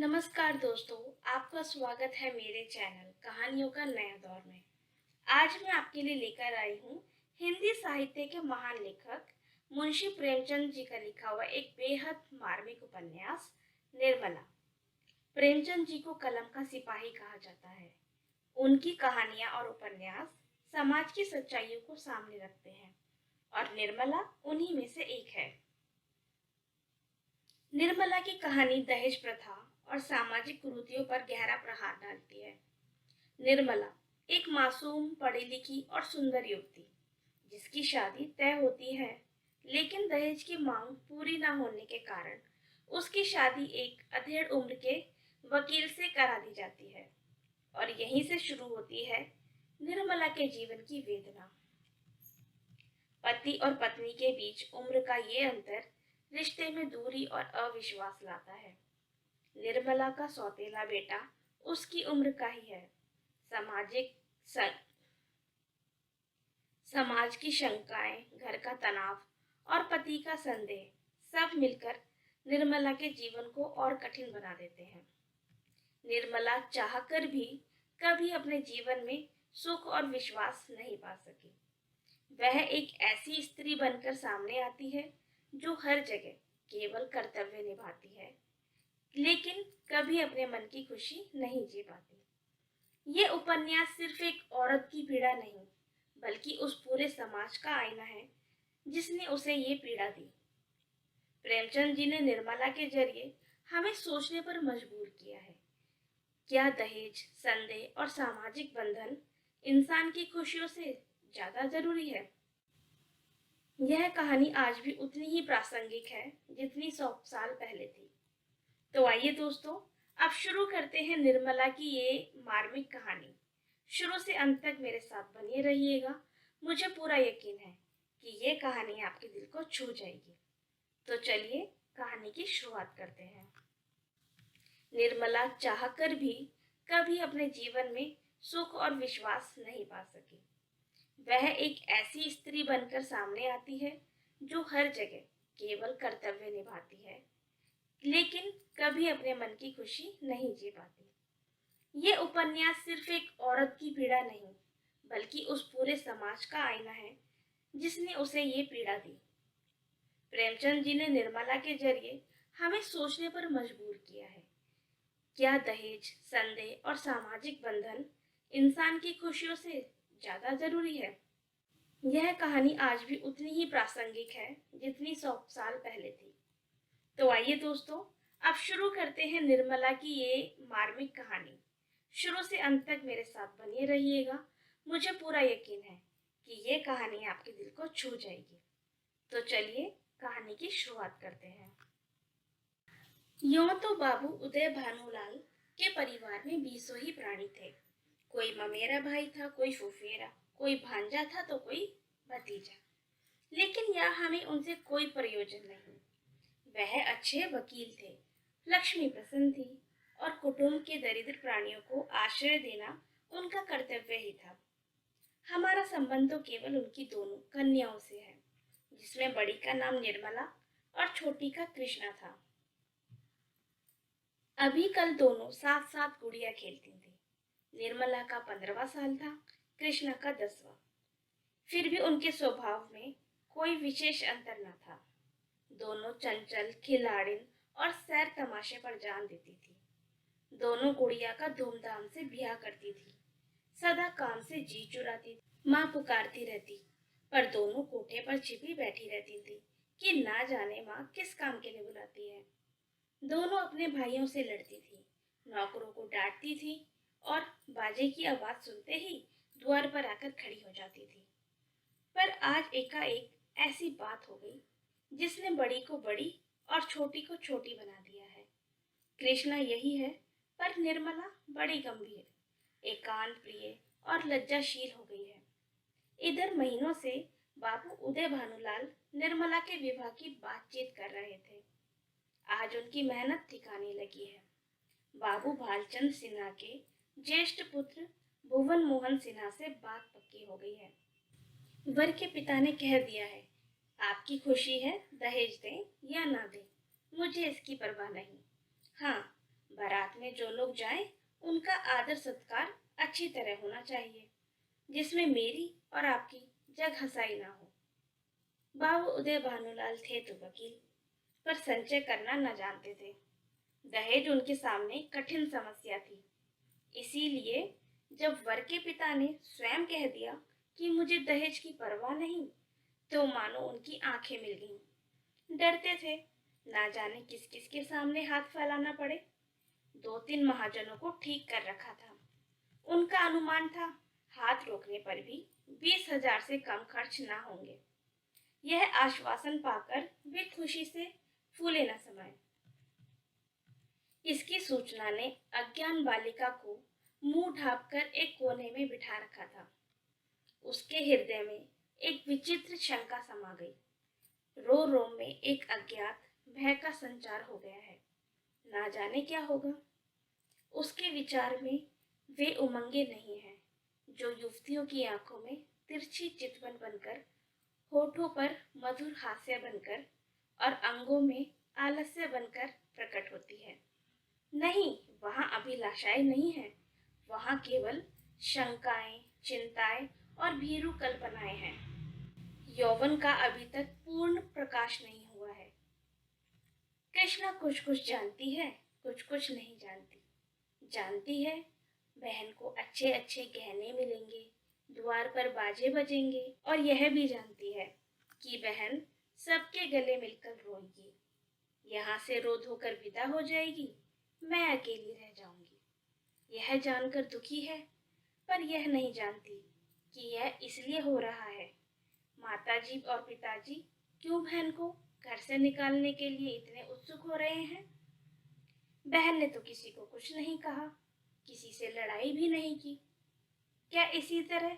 नमस्कार दोस्तों, आपका स्वागत है मेरे चैनल कहानियों का नया दौर में। आज मैं आपके लिए लेकर आई हूँ हिंदी साहित्य के महान लेखक मुंशी प्रेमचंद जी का लिखा हुआ एक बेहद मार्मिक उपन्यास निर्मला। प्रेमचंद जी को कलम का सिपाही कहा जाता है। उनकी कहानियां और उपन्यास समाज की सच्चाइयों को सामने रखते हैं और निर्मला उन्हीं में से एक है। निर्मला की कहानी दहेज प्रथा और सामाजिक कुरीतियों पर गहरा प्रहार डालती है। निर्मला एक मासूम, पढ़ी लिखी और सुंदर युवती जिसकी शादी तय होती है, लेकिन दहेज की मांग पूरी न होने के कारण उसकी शादी एक अधेड़ उम्र के वकील से करा दी जाती है और यहीं से शुरू होती है निर्मला के जीवन की वेदना। पति और पत्नी के बीच उम्र का ये अंतर रिश्ते में दूरी और अविश्वास लाता है। निर्मला का सौतेला बेटा उसकी उम्र का ही है। सामाजिक स- समाज की शंकाएं, घर का तनाव और पति का संदेह सब मिलकर निर्मला के जीवन को और कठिन बना देते हैं। निर्मला चाहकर भी कभी अपने जीवन में सुख और विश्वास नहीं पा सकी। वह एक ऐसी स्त्री बनकर सामने आती है जो हर जगह केवल कर्तव्य निभाती है, लेकिन कभी अपने मन की खुशी नहीं जी पाती। ये उपन्यास सिर्फ एक औरत की पीड़ा नहीं, बल्कि उस पूरे समाज का आईना है जिसने उसे ये पीड़ा दी। प्रेमचंद जी ने निर्मला के जरिए हमें सोचने पर मजबूर किया है। क्या दहेज, संदेह और सामाजिक बंधन इंसान की खुशियों से ज्यादा जरूरी है? यह कहानी आज भी उतनी ही प्रासंगिक है जितनी 100 साल पहले थी। तो आइए दोस्तों, अब शुरू करते हैं निर्मला की ये मार्मिक कहानी। शुरू से अंत तक मेरे साथ बने रहिएगा। मुझे पूरा यकीन है कि ये कहानी आपके दिल को छू जाएगी। तो चलिए कहानी की शुरुआत करते हैं। निर्मला चाहकर भी कभी अपने जीवन में सुख और विश्वास नहीं पा सकी। वह एक ऐसी स्त्री बनकर सामने आती है जो हर जगह केवल कर्तव्य निभाती है, लेकिन कभी अपने मन की खुशी नहीं जी पाती। ये उपन्यास सिर्फ एक औरत की पीड़ा नहीं, बल्कि उस पूरे समाज का आईना है जिसने उसे ये पीड़ा दी। प्रेमचंद जी ने निर्मला के जरिए हमें सोचने पर मजबूर किया है। क्या दहेज, संदेह और सामाजिक बंधन इंसान की खुशियों से ज्यादा जरूरी है? यह कहानी आज भी उतनी ही प्रासंगिक है जितनी 100 साल पहले थी। तो आइए दोस्तों, अब शुरू करते हैं निर्मला की ये मार्मिक कहानी। शुरू से अंत तक मेरे साथ बने रहिएगा। मुझे पूरा यकीन है कि ये कहानी आपके दिल को छू जाएगी। तो चलिए कहानी की शुरुआत करते हैं। यूं तो बाबू उदय भानुलाल के परिवार में 20 ही प्राणी थे। कोई ममेरा भाई था, कोई फुफेरा, कोई भांजा था तो कोई भतीजा। लेकिन यह हमें उनसे कोई प्रयोजन नहीं। वह अच्छे वकील थे, लक्ष्मी प्रसन्न थी और कुटुंब के दरिद्र प्राणियों को आश्रय देना उनका कर्तव्य ही था। हमारा संबंध तो केवल उनकी दोनों कन्याओं से है, जिसमें बड़ी का नाम निर्मला और छोटी का कृष्णा था। अभी कल दोनों साथ साथ गुड़िया खेलती थी। निर्मला का 15वां साल था, कृष्णा का 10वां। फिर भी उनके स्वभाव में कोई विशेष अंतर न था। दोनों चंचल, खिलाड़िन और सैर तमाशे पर जान देती थी। दोनों गुड़िया का धूमधाम से ब्याह करती थी। सदा काम से जी चुराती थी। माँ पुकारती रहती, पर दोनों कोठे पर छिपी बैठी रहती थी कि ना जाने माँ किस काम के लिए बुलाती है। दोनों अपने भाइयों से लड़ती थी, नौकरों को डांटती थी और बाजे की आवाज सुनते ही द्वार पर आकर खड़ी हो जाती थी। पर आज एकाएक ऐसी बात हो गई जिसने बड़ी को बड़ी और छोटी को छोटी बना दिया है। कृष्णा यही है, पर निर्मला बड़ी गंभीर, एकांत प्रिय और लज्जाशील हो गई है। इधर महीनों से बाबू उदय भानुलाल निर्मला के विवाह की बातचीत कर रहे थे। आज उनकी मेहनत ठिकाने लगी है। बाबू भालचंद सिन्हा के ज्येष्ठ पुत्र भुवन मोहन सिन्हा से बात पक्की हो गई है। वर के पिता ने कह दिया है, आपकी खुशी है, दहेज दें या ना दें, मुझे इसकी परवाह नहीं। हाँ, बारात में जो लोग जाएं, उनका आदर सत्कार अच्छी तरह होना चाहिए, जिसमें मेरी और आपकी जग हंसाई ना हो। बाबू उदय भानुलाल थे तो वकील, पर संचय करना न जानते थे। दहेज उनके सामने कठिन समस्या थी। इसीलिए जब वर के पिता ने स्वयं कह दिया कि मुझे दहेज की परवाह नहीं, तो मानो उनकी आंखें मिल गईं। डरते थे, ना जाने किस किस के सामने हाथ फैलाना पड़े। 2-3 महाजनों को ठीक कर रखा था। उनका अनुमान था, हाथ रोकने पर भी 20,000 से कम खर्च ना होंगे। यह आश्वासन पाकर वे खुशी से फूले न समाये। इसकी सूचना ने अज्ञान बालिका को मुंह ढांपकर एक कोने में बिठा रखा था। उसके हृदय में एक विचित्र शंका समा गई। रो रो में एक अज्ञात भय का संचार हो गया है। ना जाने क्या होगा। उसके विचार में वे उमंगे नहीं हैं जो युवतियों की आंखों में तिरछी चितवन बनकर, होठों पर मधुर हास्य बनकर और अंगों में आलस्य बनकर प्रकट होती है। नहीं, वहां अभिलाषाएं नहीं है, वहां केवल शंकाएं, चिंताएं और भीरू कल्पनाएं हैं। यौवन का अभी तक पूर्ण प्रकाश नहीं हुआ है। कृष्णा कुछ कुछ जानती है, कुछ कुछ नहीं जानती। जानती है बहन को अच्छे अच्छे गहने मिलेंगे, द्वार पर बाजे बजेंगे, और यह भी जानती है कि बहन सबके गले मिलकर रोएगी, यहाँ से रो धोकर विदा हो जाएगी, मैं अकेली रह जाऊंगी। यह जानकर दुखी है, पर यह नहीं जानती कि यह इसलिए हो रहा है। माताजी और पिताजी क्यों बहन को घर से निकालने के लिए इतने उत्सुक हो रहे हैं? बहन ने तो किसी को कुछ नहीं कहा, किसी से लड़ाई भी नहीं की। क्या इसी तरह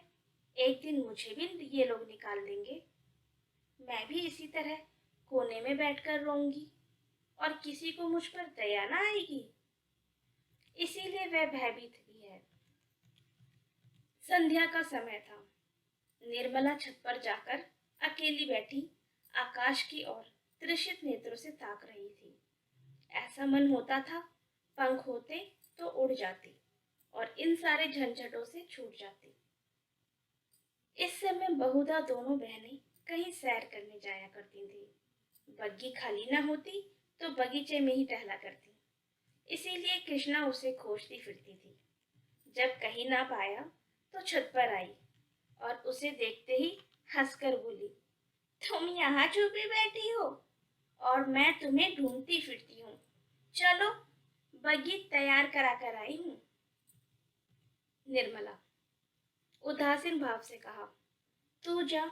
एक दिन मुझे भी ये लोग निकाल देंगे? मैं भी इसी तरह कोने में बैठकर रोऊंगी और किसी को मुझ पर दया ना आएगी। इसीलिए वह भयभीत भी है। संध्या का समय था। निर्मला छत पर जाकर अकेली बैठी आकाश की ओर तृषित नेत्रों से ताक रही थी। ऐसा मन होता था पंख होते तो उड़ जाती और इन सारे झंझटों से छूट जाती। इस समय बहुधा दोनों बहनें कहीं सैर करने जाया करती थी। बग्गी खाली ना होती तो बगीचे में ही टहला करती। इसीलिए कृष्णा उसे खोजती फिरती थी। जब कहीं ना पाया तो छत पर आई और उसे देखते ही हंसकर बोली, तुम यहाँ छुपी बैठी हो और मैं तुम्हें ढूंढती फिरती हूँ। चलो, बग्गी तैयार करा कर आई हूँ। निर्मला उदासीन भाव से कहा, तू जा,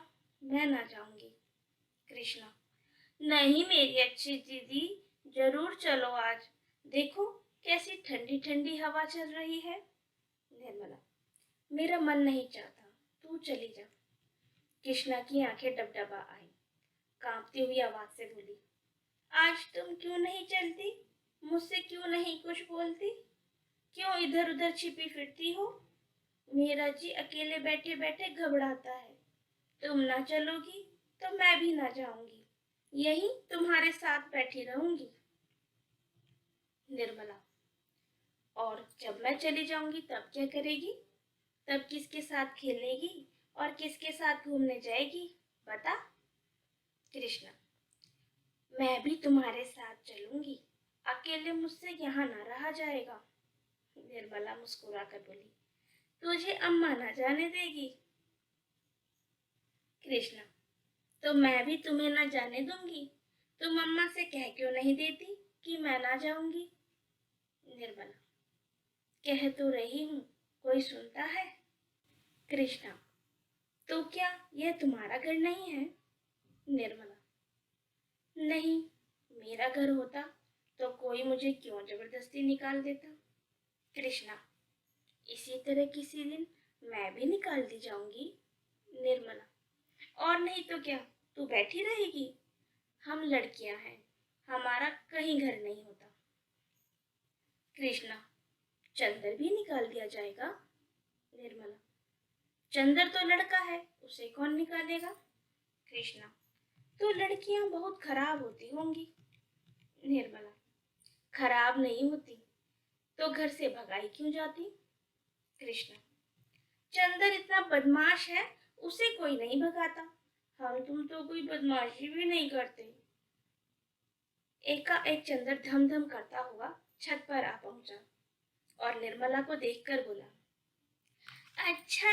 मैं ना जाऊंगी। कृष्णा, नहीं मेरी अच्छी दीदी, जरूर चलो आज। देखो कैसी ठंडी ठंडी हवा चल रही है। निर्मला, मेरा मन नहीं चाहता, तू चली जा। कृष्णा की आंखें डबडबा आई। कांपती हुई आवाज से बोली, आज तुम क्यों नहीं चलती? मुझसे क्यों नहीं कुछ बोलती? क्यों इधर उधर छिपी फिरती हो? मेरा जी अकेले बैठे बैठे घबराता है। तुम ना चलोगी तो मैं भी ना जाऊंगी, यहीं तुम्हारे साथ बैठी रहूंगी। निर्मला, और जब मैं चली जाऊंगी तब क्या करेगी? तब किसके साथ खेलेगी और किसके साथ घूमने जाएगी, बता। कृष्णा, मैं भी तुम्हारे साथ चलूंगी, अकेले मुझसे यहाँ ना रहा जाएगा। निर्मला मुस्कुरा कर बोली, तुझे अम्मा ना जाने देगी। कृष्णा, तो मैं भी तुम्हें ना जाने दूंगी। तुम अम्मा से कह क्यों नहीं देती कि मैं ना जाऊंगी? निर्मला, कह तो रही हूँ, कोई सुनता है? कृष्णा, तो क्या यह तुम्हारा घर नहीं है? निर्मला, नहीं, मेरा घर होता तो कोई मुझे क्यों जबरदस्ती निकाल देता? कृष्णा, इसी तरह किसी दिन मैं भी निकाल दी जाऊंगी। निर्मला, और नहीं तो क्या, तू बैठी रहेगी? हम लड़कियां हैं, हमारा कहीं घर नहीं होता। कृष्णा, चंदर भी निकाल दिया जाएगा? निर्मला, चंदर तो लड़का है, उसे कौन निकालेगा? कृष्णा, तो लड़कियां बहुत खराब होती होंगी। निर्मला, खराब नहीं होती, तो घर से भगाई क्यों जाती? कृष्ण, चंदर इतना बदमाश है, उसे कोई नहीं भगाता। हम तुम तो कोई बदमाशी भी नहीं करते। एकाएक चंदर धम धम करता हुआ छत पर आ पहुंचा और निर्मला को देखकर बोला, अच्छा,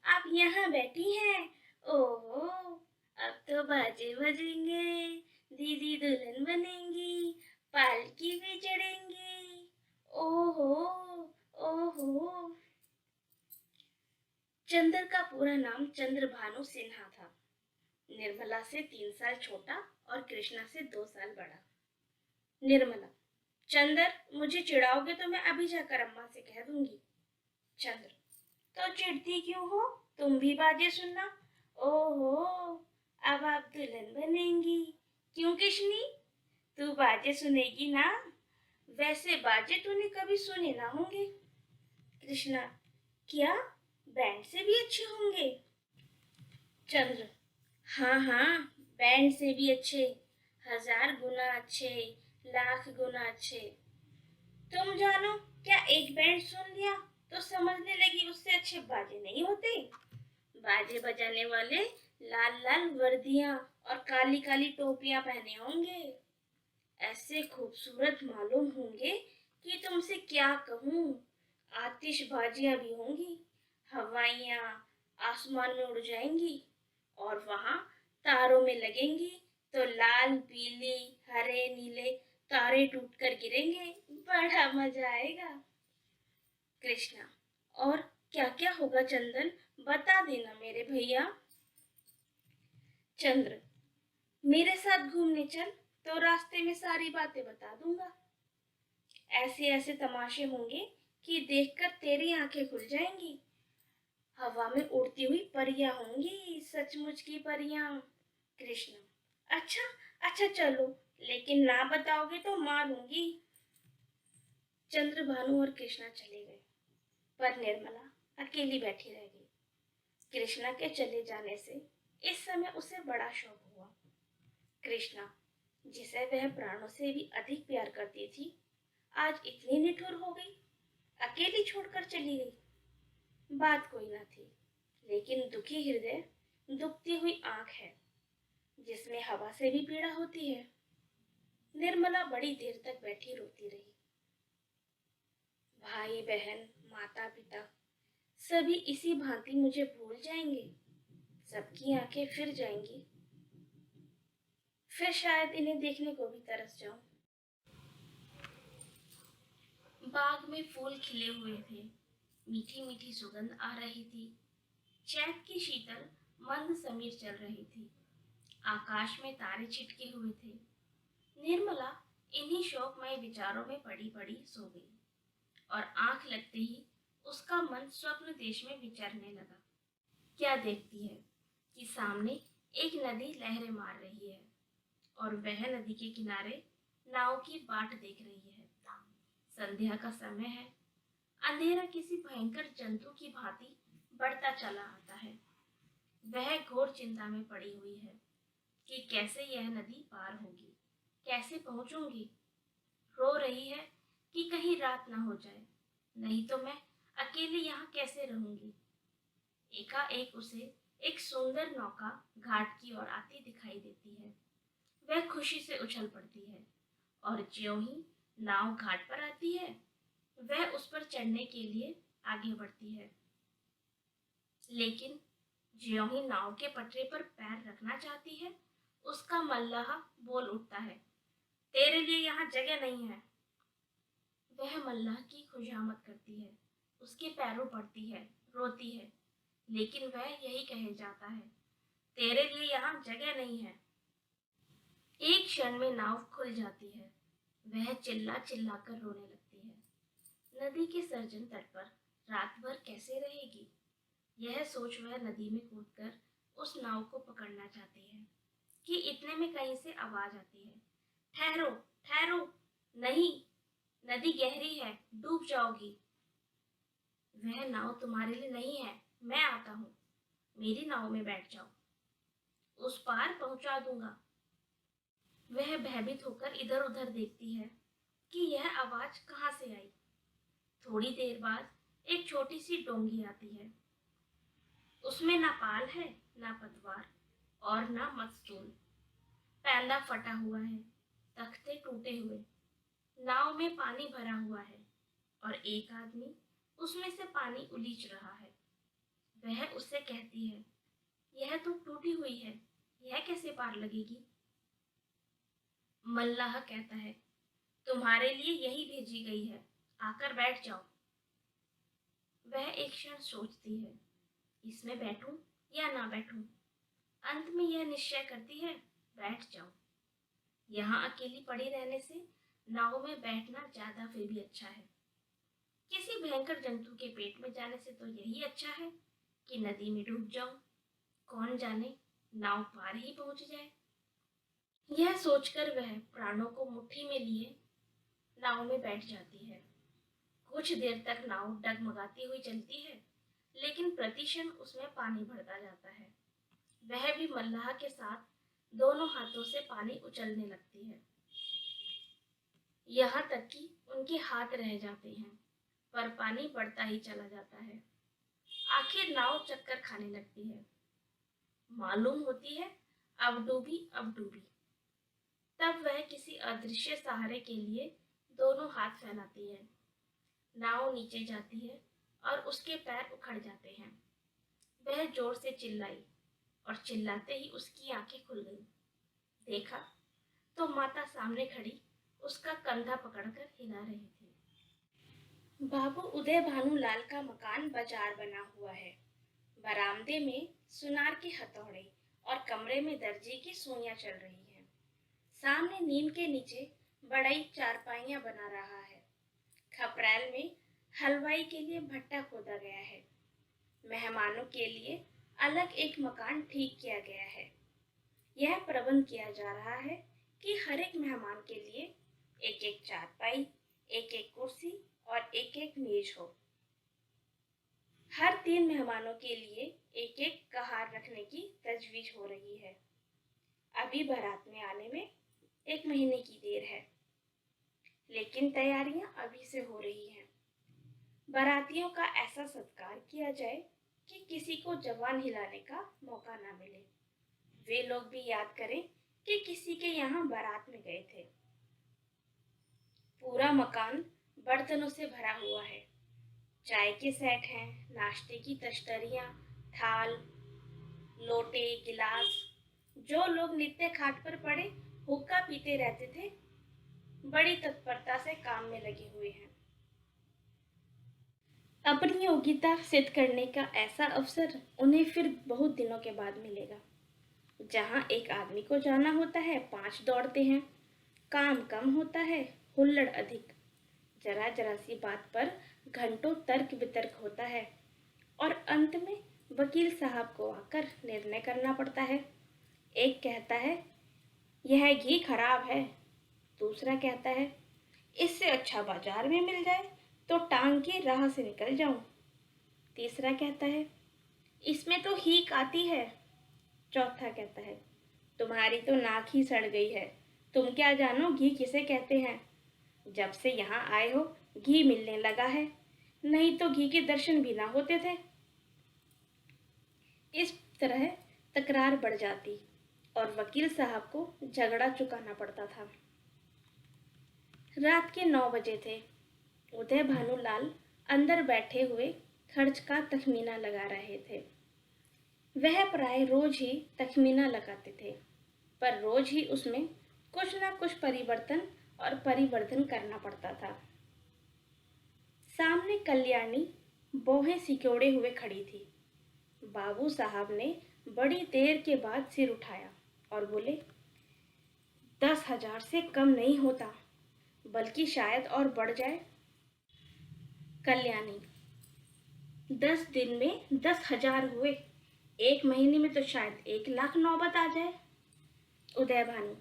आप यहाँ बैठी हैं। ओहो, अब तो बाजे बजेंगे, दीदी दुल्हन बनेंगी, पालकी भी चढ़ेंगी। ओहो, ओहो। चंदर का पूरा नाम चंद्रभानु सिन्हा था। निर्मला से 3 साल छोटा और कृष्णा से 2 साल बड़ा। निर्मला, चंदर, मुझे चिढ़ाओगे तो मैं अभी जाकर अम्मा से कह दूंगी। चंद्र, तो चिढ़ती क्यों हो? तुम भी बाजे सुनना। ओहो, अब आप दुल्हन बनेंगी। क्यों किशनी, तू बाजे सुनेगी ना? वैसे बाजे तूने कभी सुने ना होंगे। कृष्णा, क्या बैंड से भी अच्छे होंगे? चंद्र, हाँ हाँ, बैंड से भी अच्छे, 1000 गुना अच्छे, लाख गुना अच्छे। तुम जानो, क्या एक बैंड सुन लिया तो समझने लगी उससे अच्छे बाजे नहीं होते? बाजे बजाने वाले लाल लाल वर्दियां और काली काली टोपियां पहने होंगे, ऐसे खूबसूरत मालूम होंगे कि तुमसे क्या कहूँ। आतिशबाजियां भी होंगी, हवाइयां आसमान में उड़ जाएंगी और वहां तारों में लगेंगी तो लाल पीली हरे नीले तारे टूट कर गिरेंगे। बड़ा मजा आएगा। कृष्णा, और क्या क्या होगा चंदन, बता देना मेरे भैया। चंद्र, मेरे साथ घूमने चल, तो रास्ते में सारी बातें बता दूंगा। ऐसे ऐसे तमाशे होंगे कि देखकर तेरी आंखें खुल जाएंगी। हवा में उड़ती हुई परियां होंगी, सचमुच की परियां। कृष्ण, अच्छा, अच्छा चलो, लेकिन ना बताओगे तो मारूंगी। चंद्रभानु और कृष्णा चले गए, पर निर्मला अकेली बैठी रह गई। कृष्णा के चले जाने से इस समय उसे बड़ा शौक हुआ। कृष्णा, जिसे वह प्राणों से भी अधिक प्यार करती थी, आज इतनी निठुर हो गई, अकेली छोड़कर चली गई। बात कोई ना थी, लेकिन दुखी हृदय, दुखती हुई आंख है, जिसमें हवा से भी पीड़ा होती है। निर्मला बड़ी देर तक बैठी रोती रही। भाई बहन, माता पिता, सभी इसी भांति मुझे भूल जाएंगे। सबकी आंखें फिर जाएंगी। फिर शायद इन्हें देखने को भी तरस जाऊं। बाग में फूल खिले हुए थे, मीठी मीठी सुगंध आ रही थी। चैत की शीतल मंद समीर चल रही थी। आकाश में तारे छिटके हुए थे। निर्मला इन्हीं शोकमय विचारों में पड़ी पड़ी सो गई और आंख लगते ही उसका मन स्वप्न देश में विचरने लगा। क्या देखती है कि सामने एक नदी लहरें मार रही है और वह नदी के किनारे नाव की बाट देख रही है। संध्या का समय है। अंधेरा किसी भयंकर जंतु की भांति बढ़ता चला आता है। वह घोर चिंता में पड़ी हुई है कि कैसे यह नदी पार होगी, कैसे पहुंचूंगी। रो रही है कि कहीं रात ना हो जाए, नहीं तो मैं अकेले यहाँ कैसे रहूंगी। एकाएक उसे एक सुंदर नौका घाट की ओर आती दिखाई देती है। वह खुशी से उछल पड़ती है और ज्यों ही नाव घाट पर आती है, वह उस पर चढ़ने के लिए आगे बढ़ती है। लेकिन ज्यों ही नाव के पटरे पर पैर रखना चाहती है, उसका मल्लाह बोल उठता है, तेरे लिए यहाँ जगह नहीं है। वह मल्लाह की खुशामद करती है, उसके पैरों पड़ती है, रोती है, लेकिन वह यही कहे जाता है, तेरे लिए यहाँ जगह नहीं है। एक क्षण में नाव खुल जाती है। वह चिल्ला चिल्ला कर रोने लगती है। नदी के सर्जन तट पर रात भर कैसे रहेगी, यह सोच वह नदी में कूदकर उस नाव को पकड़ना चाहती है कि इतने में कहीं से आवाज आती है, ठहरो, ठहरो, नहीं, नदी गहरी है, डूब जाओगी। वह नाव तुम्हारे लिए नहीं है, मैं आता हूँ, मेरी नाव में बैठ जाओ, उस पार पहुंचा दूंगा। वह भयभीत होकर इधर उधर देखती है कि यह आवाज कहाँ से आई। थोड़ी देर बाद एक छोटी सी डोंगी आती है। उसमें ना पाल है, ना पतवार और ना मस्तूल। पैंदा फटा हुआ है, तख्ते टूटे हुए। नाव में पानी भरा हुआ है और एक आदमी उसमें से पानी उलीच रहा है। वह उससे कहती है, यह तो टूटी हुई है, यह कैसे पार लगेगी? मल्लाह कहता है, तुम्हारे लिए यही भेजी गई है, आकर बैठ जाओ। वह एक क्षण सोचती है, इसमें बैठूं या ना बैठूं। अंत में यह निश्चय करती है, बैठ जाओ। यहाँ अकेली पड़ी रहने से नाव में बैठना ज्यादा फिर भी अच्छा है। किसी भयंकर जंतु के पेट में जाने से तो यही अच्छा है कि नदी में डूब जाऊं। कौन जाने नाव पार ही पहुंच जाए। यह सोचकर वह प्राणों को मुट्ठी में लिए नाव में बैठ जाती है। कुछ देर तक नाव डगमगाती हुई चलती है, लेकिन प्रतिक्षण उसमें पानी भरता जाता है। वह भी मल्लाह के साथ दोनों हाथों से पानी उछलने लगती है, यहाँ तक कि उनके हाथ रह जाते हैं, पर पानी बढ़ता ही चला जाता है। आखिर नाव चक्कर खाने लगती है। मालूम होती है अब डूबी, अब डूबी। तब वह किसी अदृश्य सहारे के लिए दोनों हाथ फैलाती है। नाव नीचे जाती है और उसके पैर उखड़ जाते हैं। वह जोर से चिल्लाई और चिल्लाते ही उसकी आंखें खुल गईं। देखा तो माता सामने खड़ी उसका कंधा पकड़कर हिला रही थी। बाबू उदय भानुलाल का मकान बाजार बना हुआ है। बरामदे में सुनार के हथौड़े और कमरे में दर्जी की सुइयां चल रही हैं। सामने नीम के नीचे बड़ई चारपाइयां बना रहा है। खपरैल में हलवाई के लिए भट्टा खोदा गया है। मेहमानों के लिए अलग एक मकान ठीक किया गया है। यह प्रबंध किया जा रहा है कि हर एक मेहमान के लिए एक एक चारपाई, एक एक कुर्सी और एक एक मेज हो। हर 3 मेहमानों के लिए एक एक कहार रखने की तजवीज हो रही है। अभी बारात में आने में 1 महीने की देर है, लेकिन तैयारियां अभी से हो रही हैं। बारातियों का ऐसा सत्कार किया जाए कि किसी को जबान हिलाने का मौका ना मिले। वे लोग भी याद करें कि किसी के यहाँ बारात में गए थे। पूरा मकान बर्तनों से भरा हुआ है। चाय के सेट हैं, नाश्ते की तश्तरियां, थाल, लोटे, गिलास। जो लोग नित्य खाट पर पड़े हुक्का पीते रहते थे, बड़ी तत्परता से काम में लगे हुए हैं। अपनी योग्यता सिद्ध करने का ऐसा अवसर उन्हें फिर बहुत दिनों के बाद मिलेगा। जहां एक आदमी को जाना होता है, 5 दौड़ते हैं। काम कम होता है, हुल्लड़ अधिक। जरा जरा सी बात पर घंटों तर्क वितर्क होता है और अंत में वकील साहब को आकर निर्णय करना पड़ता है। एक कहता है, यह घी खराब है। दूसरा कहता है, इससे अच्छा बाजार में मिल जाए तो टांग के राह से निकल जाऊं। तीसरा कहता है, इसमें तो हीक आती है। चौथा कहता है, तुम्हारी तो नाक ही सड़ गई है, तुम क्या जानो घी किसे कहते हैं। जब से यहाँ आए हो घी मिलने लगा है, नहीं तो घी के दर्शन भी ना होते थे। इस तरह तकरार बढ़ जाती और वकील साहब को झगड़ा चुकाना पड़ता था। रात के 9 बजे थे। उदय भानुलाल अंदर बैठे हुए खर्च का तखमीना लगा रहे थे। वह प्राय रोज ही तखमीना लगाते थे, पर रोज ही उसमें कुछ ना कुछ परिवर्तन और परिवर्धन करना पड़ता था। सामने कल्याणी बोहें सिकोड़े हुए खड़ी थी। बाबू साहब ने बड़ी देर के बाद सिर उठाया और बोले, 10,000 से कम नहीं होता, बल्कि शायद और बढ़ जाए। कल्याणी, 10 दिन में 10,000 हुए, 1 महीने में तो शायद 1,00,000 नौबत आ जाए। उदय भानु,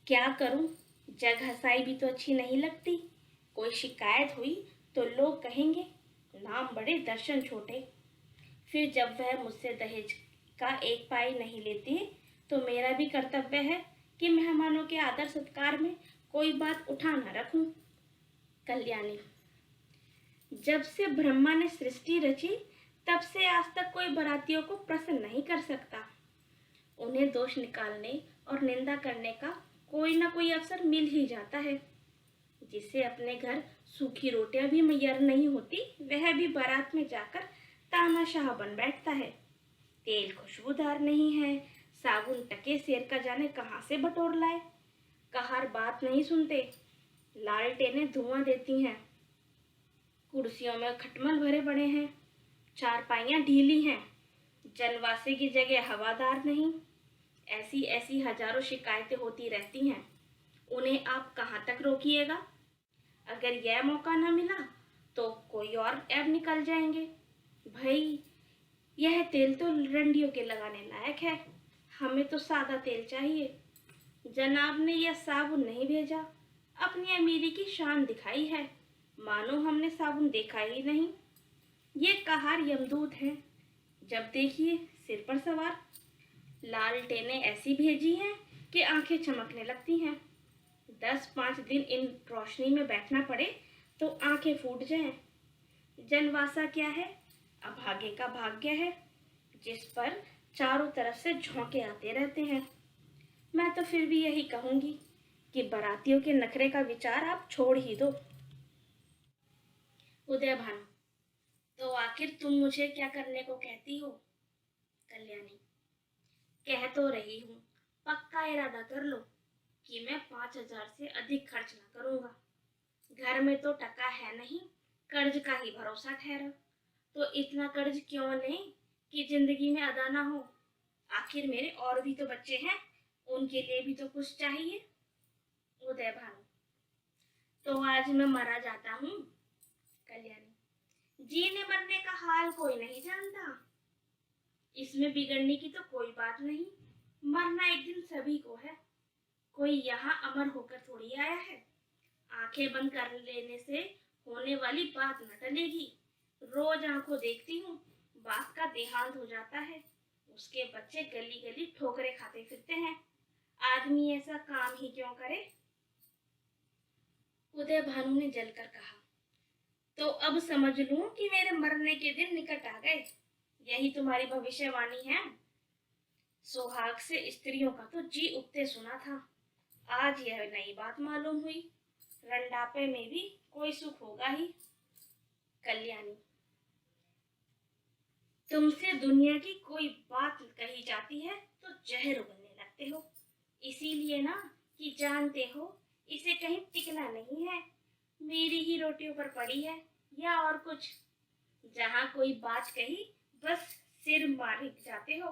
क्या करूं, जग हंसाई भी तो अच्छी नहीं लगती। कोई शिकायत हुई तो लोग कहेंगे नाम बड़े दर्शन छोटे। फिर जब वह मुझसे दहेज का 1 पाई नहीं लेती तो मेरा भी कर्तव्य है कि मेहमानों के आदर सत्कार में कोई बात उठा न रखूं। कल्याणी, जब से ब्रह्मा ने सृष्टि रची तब से आज तक कोई बारातियों को प्रसन्न नहीं कर सकता। उन्हें दोष निकालने और निंदा करने का कोई ना कोई अवसर मिल ही जाता है। जिसे अपने घर सूखी रोटियां भी मैयर नहीं होती, वह भी बारात में जाकर तानाशाह बन बैठता है। तेल खुशबूदार नहीं है, साबुन टके सेर का जाने कहाँ से बटोर लाए। कहार बात नहीं सुनते, लालटेनें धुआं देती हैं, कुर्सियों में खटमल भरे पड़े हैं, चारपाइयाँ ढीली हैं, जनवासे की जगह हवादार नहीं। ऐसी ऐसी हजारों शिकायतें होती रहती हैं। उन्हें आप कहाँ तक रोकिएगा? अगर यह मौका न मिला तो कोई और ऐब निकल जाएंगे। भाई, यह तेल तो रंडियों के लगाने लायक है, हमें तो सादा तेल चाहिए। जनाब ने यह साबुन नहीं भेजा, अपनी अमीरी की शान दिखाई है, मानो हमने साबुन देखा ही नहीं। ये कहार यमदूत हैं, जब देखिए सिर पर सवार। लालटेनें ऐसी भेजी हैं कि आंखें चमकने लगती हैं। 10-5 दिन इन रोशनी में बैठना पड़े तो आंखें फूट जाएं। जनवासा क्या है? अभागे का भाग्य है, जिस पर चारों तरफ से झोंके आते रहते हैं। मैं तो फिर भी यही कहूंगी कि बारातियों के नखरे का विचार आप छोड़ ही दो। उदय भानु, तो आखिर तुम मुझे क्या करने को कहती हो? कल्याणी, कह तो रही हूँ, पक्का इरादा कर लो कि मैं 5,000 से अधिक खर्च ना करूंगा। घर में तो टका है नहीं, कर्ज का ही भरोसा ठहरा। तो इतना कर्ज क्यों लें कि जिंदगी में अदा ना हो? आखिर मेरे और भी तो बच्चे हैं, उनके लिए भी तो कुछ चाहिए। उदय भानु, तो आज मैं मरा जाता हूँ। कल्याणी, जीने मरने का हाल कोई नहीं जानता, इसमें बिगड़ने की तो कोई बात नहीं। मरना एक दिन सभी को है, कोई यहाँ अमर होकर थोड़ी आया है। आंखें बंद कर लेने से होने वाली बात न टलेगी। रोज आंखों देखती हूँ, बाप का देहांत हो जाता है, उसके बच्चे गली गली ठोकरे खाते फिरते हैं। आदमी ऐसा काम ही क्यों करे? उदय भानु ने जलकर कहा, तो अब समझ लूं कि मेरे मरने के दिन निकट आ गए, यही तुम्हारी भविष्यवाणी है। सुहाग से स्त्रियों का तो जी उगते सुना था, आज यह नई बात मालूम हुई। रंडापे में भी कोई सुख होगा ही। कल्याणी, तुमसे दुनिया की कोई बात कही जाती है तो जहर उगलने लगते हो। इसीलिए ना कि जानते हो इसे कहीं टिकना नहीं है, मेरी ही रोटियों पर पड़ी है या और कुछ। जहां कोई बात कही बस सिर मारे जाते हो,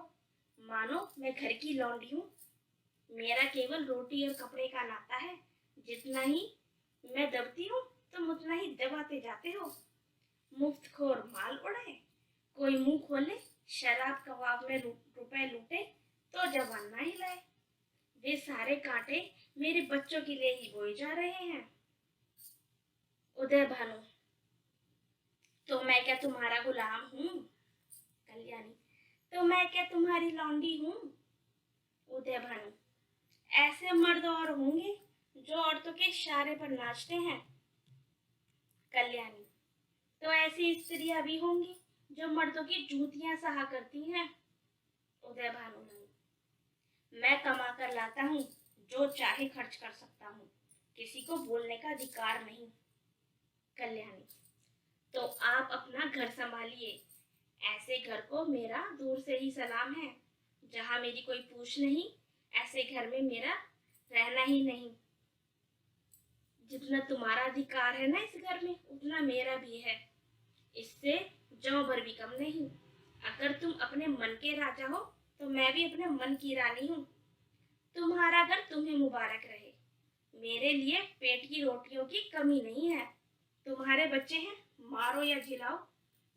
मानो मैं घर की लौंडी हूँ। मेरा केवल रोटी और कपड़े का नाता है, जितना ही मैं दबती हूँ तुम उतना ही दबाते जाते हो। मुफ्तखोर माल उड़ाए, कोई मुंह खोले, शराब कबाब में रुपए लूटे तो जबान ना हिलाए। वे सारे कांटे मेरे बच्चों के लिए ही बोए जा रहे हैं। उदय भानु, तो मैं क्या तुम्हारा गुलाम हूँ? कल्याणी, तो मैं क्या तुम्हारी लौंडी हूँ? उदय भानु, ऐसे मर्द और होंगे जो औरतों के इशारे पर नाचते हैं। कल्याणी, तो ऐसी स्त्रियां भी होंगी जो मर्दों की जूतियां सहा करती हैं। उदय भानु, मैं कमा कर लाता हूँ, जो चाहे खर्च कर सकता हूँ, किसी को बोलने का अधिकार नहीं। कल्याणी, तो आप अपना घर संभालिए, ऐसे घर को मेरा दूर से ही सलाम है। जहाँ मेरी कोई पूछ नहीं, ऐसे घर में मेरा रहना ही नहीं। जितना तुम्हारा अधिकार है ना इस घर में, उतना मेरा भी है, इससे जौ भर भी कम नहीं। अगर तुम अपने मन के राजा हो तो मैं भी अपने मन की रानी हूँ। तुम्हारा घर तुम्हें मुबारक रहे। मेरे लिए पेट की रोटियों की कमी नहीं है। तुम्हारे बच्चे हैं, मारो या जिलाओ,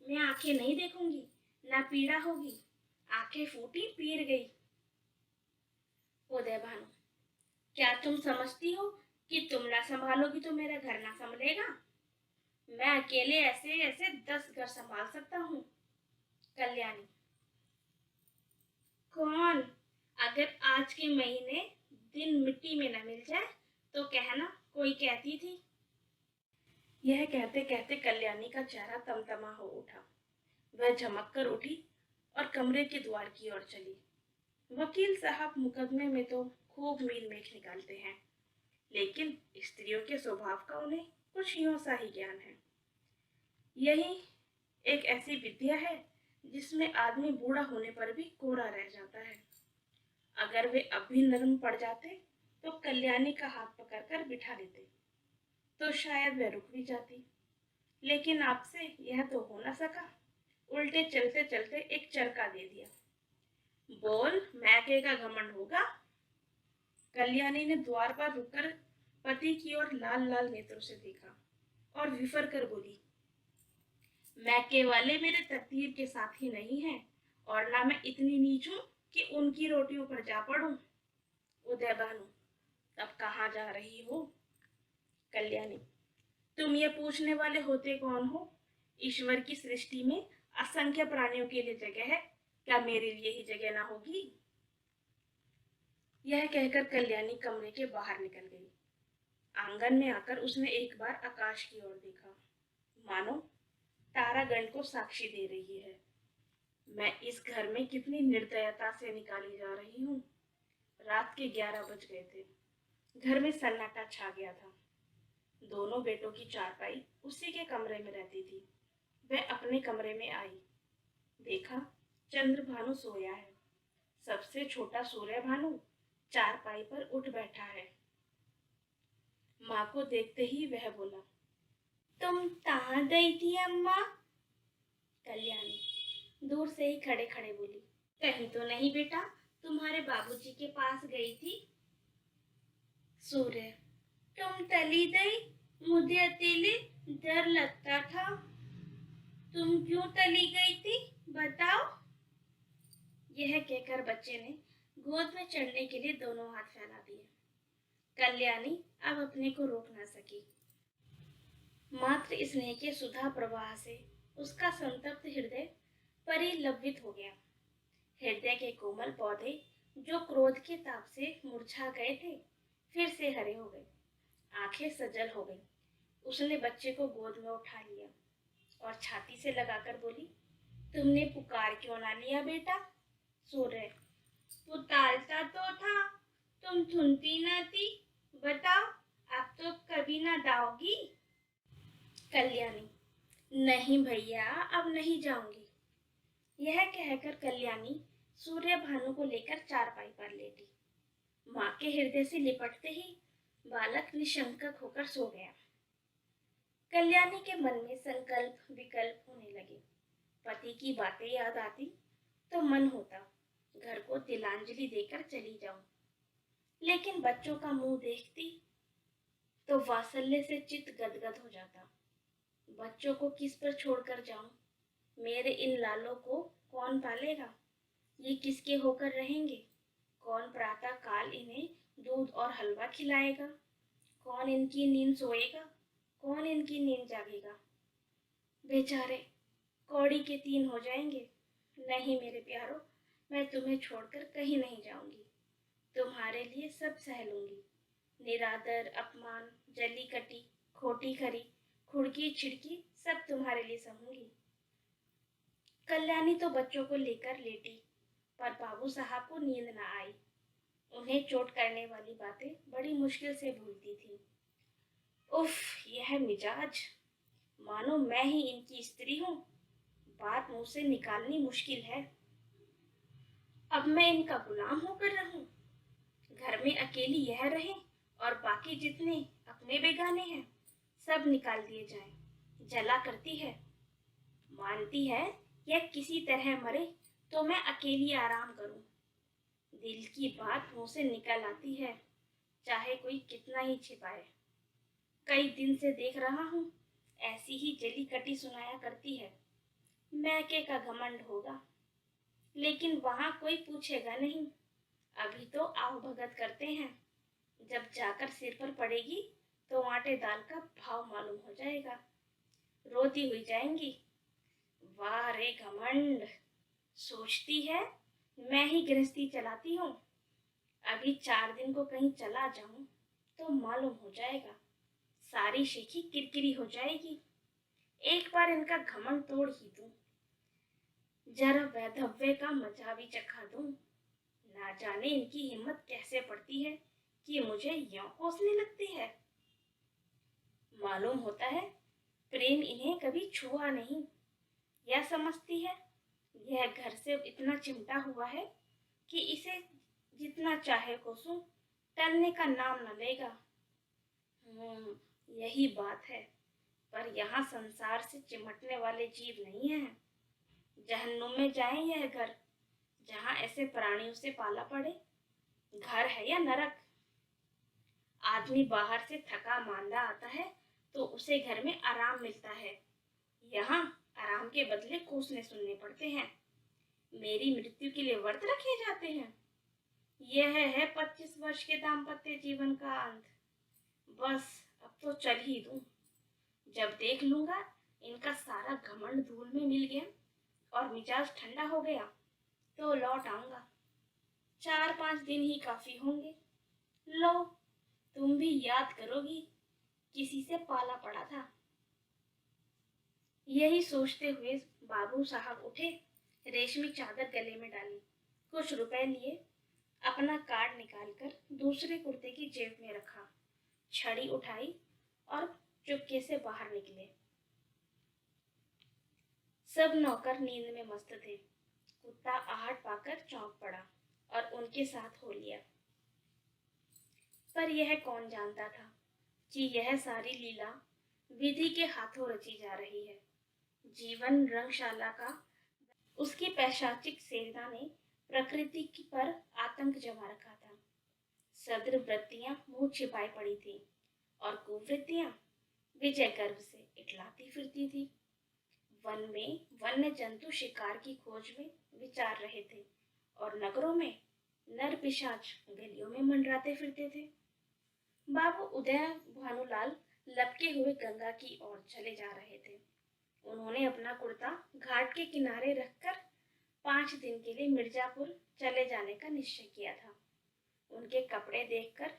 मैं आंखें नहीं देखूंगी, ना पीड़ा होगी। आंखें फूटी, पीर गई। उदय भानु, क्या तुम समझती हो कि तुम ना संभालोगी तो मेरा घर ना संभलेगा? मैं अकेले ऐसे ऐसे 10 घर संभाल सकता हूँ। कल्याणी, कौन? अगर आज के महीने दिन मिट्टी में न मिल जाए तो कहना कोई कहती थी। यह कहते कहते कल्याणी का चेहरा तमतमा हो उठा। वह झमक कर उठी और कमरे के द्वार की ओर चली। वकील साहब, मुकदमे में तो खूब मील मेख निकालते हैं, लेकिन स्त्रियों के स्वभाव का उन्हें कुछ यूं सा ही ज्ञान है। यही एक ऐसी विद्या है जिसमें आदमी बूढ़ा होने पर भी कोरा रह जाता है। अगर वे अब भी नर्म पड़ जाते तो कल्याणी का हाथ पकड़कर बिठा लेते, तो शायद वह रुक भी जाती। लेकिन आपसे यह तो हो न सका। उल्टे चलते चलते एक चरका दे दिया। बोल, मैके का घमंड होगा? कल्याणी ने द्वार पर रुककर पति की ओर लाल लाल नेत्रों से देखा और विफर कर बोली, मैके वाले मेरे तकदीर के साथ ही नहीं है, और ना मैं इतनी नीच हूं कि उनकी रोटियों पर जा पड़ूं। उदय भानु, तब कहाँ जा रही हो? कल्याणी, तुम ये पूछने वाले होते कौन हो? ईश्वर की सृष्टि में असंख्य प्राणियों के लिए जगह है, क्या मेरे लिए ही जगह ना होगी? यह कहकर कल्याणी कमरे के बाहर निकल गई। आंगन में आकर उसने एक बार आकाश की ओर देखा, मानो तारागण को साक्षी दे रही है। मैं इस घर में कितनी निर्दयता से निकाली जा रही हूँ। रात के 11 बज गए थे। घर में सन्नाटा छा गया था। दोनों बेटों की चारपाई उसी के कमरे में रहती थी। वह अपने कमरे में आई, देखा चंद्र भानु सोया है। सबसे छोटा सूर्य भानु चारपाई पर उठ बैठा है। माँ को देखते ही वह बोला, तुम कहाँ गई थी अम्मा? कल्याणी दूर से ही खड़े खड़े बोली, कहीं तो नहीं बेटा, तुम्हारे बाबूजी के पास गई थी। सूर्य, तुम चली गई, मुझे अकेले डर लगता था। तुम क्यों चली गई थी, बताओ? यह कहकर बच्चे ने गोद में चढ़ने के लिए दोनों हाथ फैला दिए। कल्याणी अब अपने को रोक न सकी। मात्र स्नेह के सुधा प्रवाह से उसका संतप्त हृदय परिलवित हो गया। हृदय के कोमल पौधे जो क्रोध के ताप से मुरझा गए थे, फिर से हरे हो गए। आंखें सजल हो गई। उसने बच्चे को गोद में उठा लिया और छाती से लगाकर बोली, तुमने पुकार क्यों ना लिया बेटा? सूर्य, पुकारता तो था, तुम सुनती न थी। बताओ, अब तो कभी ना जाओगी? कल्याणी, नहीं भैया, अब नहीं जाऊंगी। यह कहकर कल्याणी सूर्य भानु को लेकर चारपाई पर लेटी। माँ के हृदय से लिपटते ही बालक निशंक होकर सो गया। कल्याणी के मन में संकल्प विकल्प होने लगे। पति की बातें याद आती तो मन होता घर को तिलांजलि देकर चली जाऊं, लेकिन बच्चों का मुंह देखती तो वात्सल्य से चित्त गदगद हो जाता। बच्चों को किस पर छोड़कर जाऊं? मेरे इन लालों को कौन पालेगा? ये किसके होकर रहेंगे? कौन प्रातः काल इन्हें दूध और हलवा खिलाएगा? कौन इनकी नींद सोएगा? कौन इनकी नींद जागेगा? बेचारे कौड़ी के 3 हो जाएंगे। नहीं मेरे प्यारों, मैं तुम्हें छोड़कर कहीं नहीं जाऊंगी। तुम्हारे लिए सब सह लूंगी। निरादर, अपमान, जली कटी, खोटी खरी, खुड़की छिड़की, सब तुम्हारे लिए सहूंगी। कल्याणी तो बच्चों को लेकर लेटी, पर बाबू साहब को नींद न आई। उन्हें चोट करने वाली बातें बड़ी मुश्किल से भूलती थी। उफ, यह मिजाज, मानो मैं ही इनकी स्त्री हूँ। बात मुंह से निकालनी मुश्किल है। अब मैं इनका गुलाम होकर रहूं? घर में अकेली यह रहे और बाकी जितने अपने बेगाने हैं सब निकाल दिए जाएं। जला करती है, मानती है यह किसी तरह मरे तो मैं अकेली आराम करूं। दिल की बात मुंह से निकल आती है, चाहे कोई कितना ही छिपाए। कई दिन से देख रहा हूं, ऐसी ही जली कटी सुनाया करती है। मैके का घमंड होगा, लेकिन वहां कोई पूछेगा नहीं। अभी तो आओ भगत करते हैं, जब जाकर सिर पर पड़ेगी तो आटे दाल का भाव मालूम हो जाएगा। रोती हुई जाएंगी, वाह रे घमंड। सोचती है मैं ही गृहस्थी चलाती हूँ। अभी 4 दिन को कहीं चला जाऊं तो मालूम हो जाएगा। सारी शेखी किरकिरी हो जाएगी। एक बार इनका घमंड तोड़ ही दूं, जरा वैधव्य का मजा भी चखा दूं। ना जाने इनकी हिम्मत कैसे पड़ती है कि मुझे यों कोसने लगती है। मालूम होता है प्रेम इन्हें कभी छुआ नहीं। यह समझती है यह घर से इतना चिमटा हुआ है कि इसे जितना चाहे कोसूं टलने का नाम न लेगा। यही बात है, पर यहाँ संसार से चिमटने वाले जीव नहीं हैं। जहन्नुम में जाए यह घर जहाँ ऐसे प्राणियों से पाला पड़े। घर है या नरक। आदमी बाहर से थका मांदा आता है तो उसे घर में आराम मिलता है। यहाँ आराम के बदले कोसने सुनने पड़ते हैं। मेरी मृत्यु के लिए व्रत रखे जाते हैं। यह है 25 वर्ष के दाम्पत्य जीवन का अंत। बस अब तो चल ही दूं। जब देख लूंगा इनका सारा घमंड धूल में मिल गया और मिजाज ठंडा हो गया तो लौट आऊंगा। 4-5 दिन ही काफी होंगे। लो, तुम भी याद करोगी किसी से पाला पड़ा था। यही सोचते हुए बाबू साहब उठे, रेशमी चादर गले में डाली, कुछ रुपए लिए, अपना कार्ड निकालकर दूसरे कुर्ते की जेब में रखा, छड़ी उठाई और चुपके से बाहर निकले। सब नौकर नींद में मस्त थे। कुत्ता आहट पाकर चौंक पड़ा और उनके साथ हो लिया। पर यह कौन जानता था कि यह सारी लीला विधि के हाथों रची जा रही है। जीवन रंगशाला का उसकी पैशाचिक सेना ने प्रकृति पर आतंक जमा रखा था। सद्र वृत्तियां मुंह छिपाई पड़ी थी और कुवृत्तियां विजय गर्व से इटलाती फिरती थी। वन में वन्य जंतु शिकार की खोज में विचार रहे थे और नगरों में नर पिशाच गलियों में मंडराते फिरते थे। बाबू उदय भानुलाल लपके हुए गंगा की ओर चले जा रहे थे। उन्होंने अपना कुर्ता घाट के किनारे रखकर 5 दिन के लिए मिर्जापुर चले जाने का निश्चय किया था। उनके कपड़े देखकर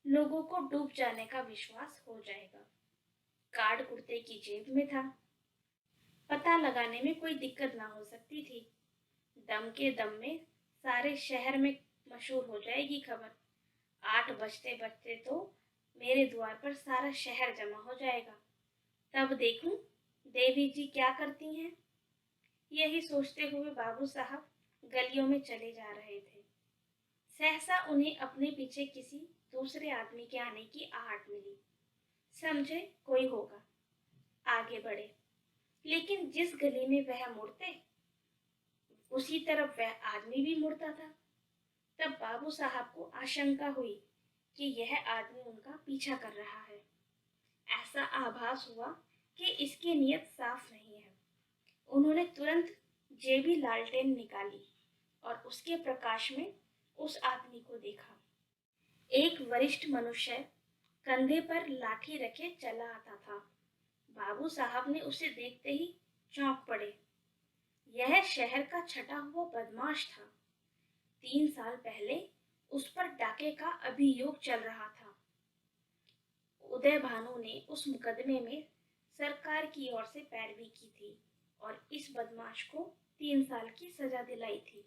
लोगों को डूब जाने का विश्वास हो जाएगा। कार्ड कुर्ते की जेब में था। पता लगाने में कोई दिक्कत ना हो सकती थी। दम के दम में सारे शहर में मशहूर हो जाएगी खबर। 8 बजते बजते तो मेरे द्वार पर सारा शहर जमा हो जाएगा। तब देखूं देवी जी क्या करती हैं। यही सोचते हुए बाबू साहब गलियों में चले जा रहे थे। सहसा उन्हें अपने पीछे किसी दूसरे आदमी के आने की आहट मिली। समझे कोई होगा, आगे बढ़े। लेकिन जिस गली में वह मुड़ते उसी तरफ वह आदमी भी मुड़ता था। तब बाबू साहब को आशंका हुई कि यह आदमी उनका पीछा कर रहा है। ऐसा आभास हुआ कि इसकी नीयत साफ नहीं है। उन्होंने तुरंत जेबी लालटेन निकाली और उसके प्रकाश में उस आदमी को देखा। एक वरिष्ठ मनुष्य कंधे पर लाठी रखे चला आता था। बाबू साहब ने उसे देखते ही चौंक पड़े। यह शहर का छटा हुआ बदमाश था। 3 साल पहले उस पर डाके का अभियोग चल रहा था। उदय भानु ने उस मुकदमे में सरकार की ओर से पैरवी की थी और इस बदमाश को 3 साल की सजा दिलाई थी।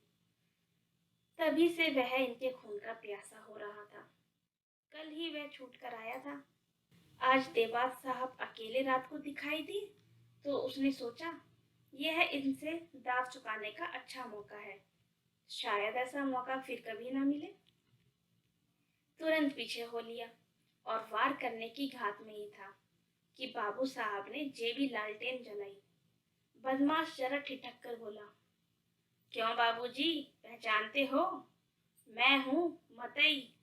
तभी से वह इनके खून का प्यासा हो रहा था। कल ही वह छूट कर आया था। आज देवास साहब अकेले रात को दिखाई दिए तो उसने सोचा यह इनसे दाव चुकाने का अच्छा मौका है। शायद ऐसा मौका फिर कभी ना मिले। तुरंत पीछे हो लिया और वार करने की घात में ही था कि बाबू साहब ने जेबी लालटेन जलाई। बदमाश जरा ठिठक कर बोला, क्यों बाबूजी, पहचानते हो? मैं हूँ मतई।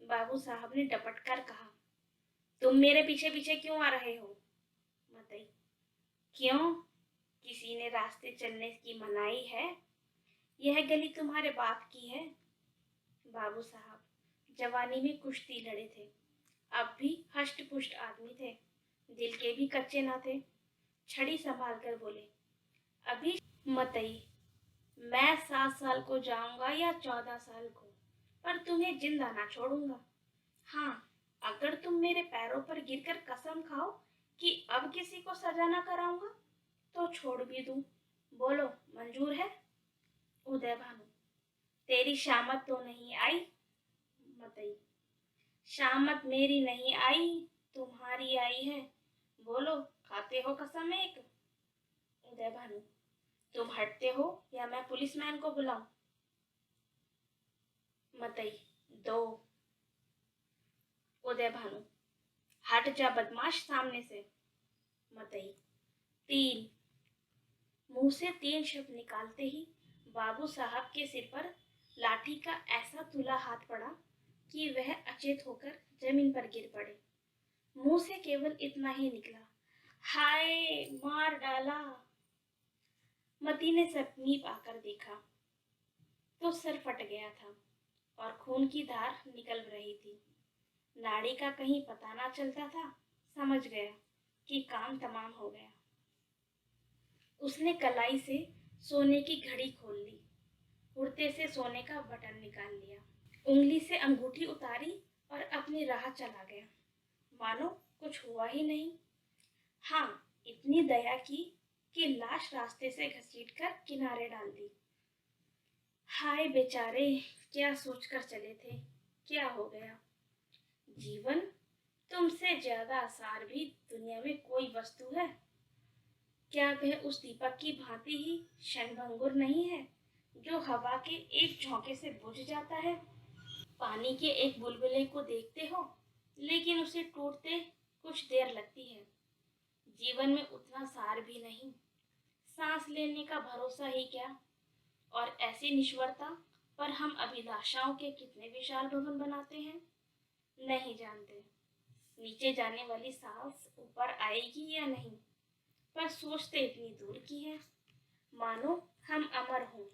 बाबू साहब ने डपट कर कहा, तुम मेरे पीछे पीछे क्यों आ रहे हो? मतई, क्यों, किसी ने रास्ते चलने की मनाही है? यह गली तुम्हारे बाप की है। बाबू साहब जवानी में कुश्ती लड़े थे, अब भी हष्ट पुष्ट आदमी थे, दिल के भी कच्चे ना थे। छड़ी संभाल कर बोले, अभी मतई, मैं 7 साल को जाऊंगा या 14 साल को, पर तुम्हें जिंदा ना छोड़ूंगा। हाँ, अगर तुम मेरे पैरों पर गिरकर कसम खाओ कि अब किसी को सजा ना कराऊंगा तो छोड़ भी दूं। बोलो, मंजूर है? उदय भानु: तेरी शामत तो नहीं आई। मतई: शामत मेरी नहीं आई, तुम्हारी आई है। बोलो, खाते हो कसम एक? उदय भानु: तुम हटते हो या मैं पुलिसमैन को बुलाऊं? मतई: दो। उदय भानु: हट जा बदमाश सामने से। मतई: तीन। मुंह से तीन शब्द निकालते ही बाबू साहब के सिर पर लाठी का ऐसा तुला हाथ पड़ा कि वह अचेत होकर जमीन पर गिर पड़े। मुंह से केवल इतना ही निकला, हाय, मार डाला। मती ने समीप आकर देखा तो सर फट गया था और खून की धार निकल रही थी। नाड़ी का कहीं पता ना चलता था। समझ गया कि काम तमाम हो गया। उसने कलाई से सोने की घड़ी खोल ली, कुर्ते से सोने का बटन निकाल लिया, उंगली से अंगूठी उतारी और अपनी राह चला गया, मानो कुछ हुआ ही नहीं। हाँ, इतनी दया की कि लाश रास्ते से घसीटकर किनारे डाल दी। हाय बेचारे, क्या सोचकर चले थे, क्या हो गया? जीवन तुमसे ज्यादा आसार भी दुनिया में कोई वस्तु है? क्या वह उस दीपक की भांति ही क्षणभंगुर नहीं है जो हवा के एक झोंके से बुझ जाता है? पानी के एक बुलबुले को देखते हो लेकिन उसे टूटते कुछ देर लगती है। जीवन में उतना सार भी नहीं, सांस लेने का भरोसा ही क्या। और ऐसी निश्वरता पर हम अभिलाषाओं के कितने विशाल भवन बनाते हैं, नहीं जानते। नीचे जाने वाली सांस ऊपर आएगी या नहीं, पर सोचते इतनी दूर की है, मानो हम अमर हों।